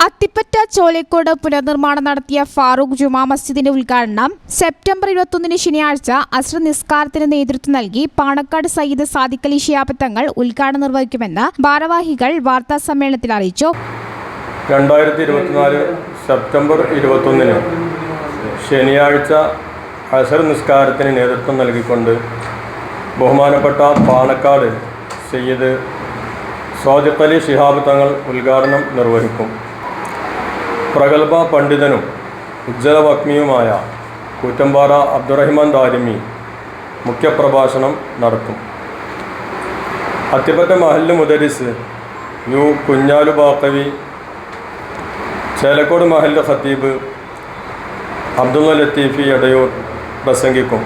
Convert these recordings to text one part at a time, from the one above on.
അത്തിപ്പറ്റ ചോലേക്കോട് പുനർനിർമ്മാണം നടത്തിയ ഫാറൂഖ് ജുമാ മസ്ജിദിന്റെ ഉദ്ഘാടനം സെപ്റ്റംബർ 21 ശനിയാഴ്ച അസ്ർ നിസ്കാരത്തിന് നേതൃത്വം നൽകി പാണക്കാട് സയ്യിദ് സാദിഖ് അലി ശിഹാബ് തങ്ങൾ ഉദ്ഘാടനം നിർവഹിക്കുമെന്ന് ഭാരവാഹികൾ വാർത്താ സമ്മേളനത്തിൽ അറിയിച്ചു. 2024 സെപ്റ്റംബർ 21 ശനിയാഴ്ച അസ്ർ നിസ്കാരത്തിന് നേതൃത്വം നൽകിക്കൊണ്ട് ബഹുമാനപ്പെട്ട പാണക്കാട് സയ്യിദ് സാദിഖ് അലി ശിഹാബ് തങ്ങൾ ഉദ്ഘാടനം നിർവഹിക്കും. പ്രഗത്ഭ പണ്ഡിതനും ഉജ്ജ്വലവക്മിയുമായ കൂറ്റമ്പാറ അബ്ദുറഹിമാൻ ദാരിമി മുഖ്യപ്രഭാഷണം നടത്തും. അത്തിപ്പറ്റ മഹല്ല് മുദരിസ് യു കുഞ്ഞാലു ബാക്കവി, ചേലക്കോട് മഹല്ല് ഖത്തീബ് അബ്ദുള്ള ലത്തീഫി എടയൂർ പ്രസംഗിക്കും.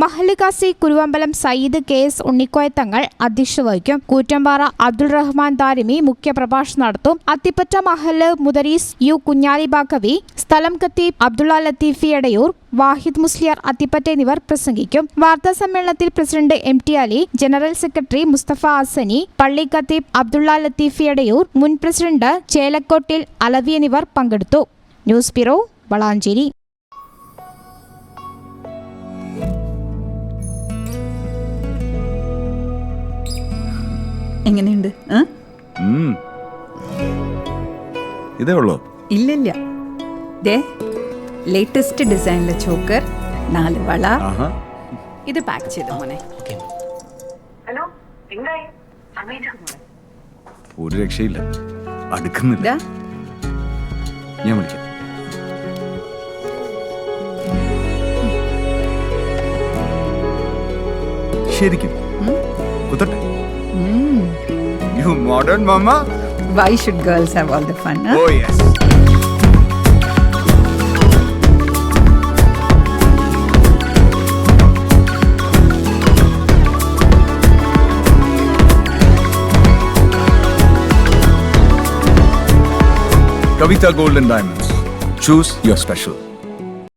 മഹല്ല് കാസി കുരുവമ്പലം സയ്യിദ് KS ഉണ്ണിക്കോയ തങ്ങൾ അധ്യക്ഷത വഹിക്കും. കൂറ്റമ്പാറ അബ്ദുൾ റഹ്മാൻ ദാരിമി മുഖ്യപ്രഭാഷണം നടത്തും. അത്തിപ്പറ്റ മഹല്ല് മുദരീസ് യു കുഞ്ഞാലി ബാക്കവി, സ്ഥലം ഖത്തീബ് അബ്ദുള്ള ലത്തീഫി എടയൂർ, വാഹിദ് മുസ്ലിയാർ അത്തിപ്പറ്റ എന്നിവർ പ്രസംഗിക്കും. വാർത്താ സമ്മേളനത്തിൽ president MT Ali, general secretary Mustafa Hasani, പള്ളി ഖത്തീബ് അബ്ദുള്ള ലത്തീഫി എടയൂർ, മുൻ പ്രസിഡന്റ് ചേലക്കോട്ടിൽ അലവി എന്നിവർ പങ്കെടുത്തു. News bureau, Valanchery. എങ്ങനെയുണ്ട്? ഇതേ ഉള്ളോ? ഇല്ലില്ല, ദേ ലേറ്റസ്റ്റ് ഡിസൈനിലെ ചോക്കർ, 4 വള. ഇത് പാക്ക് ചെയ്തു മോനെ. ഒരു രക്ഷയില്ല, അടുക്കുന്നില്ല. ഞാൻ വിളിക്കാം. ശരിക്കും കുത്തട്ടെ. You modern mama. Why should girls have all the fun? Huh? Oh yes. Kavita Gold and Diamonds. Choose your special.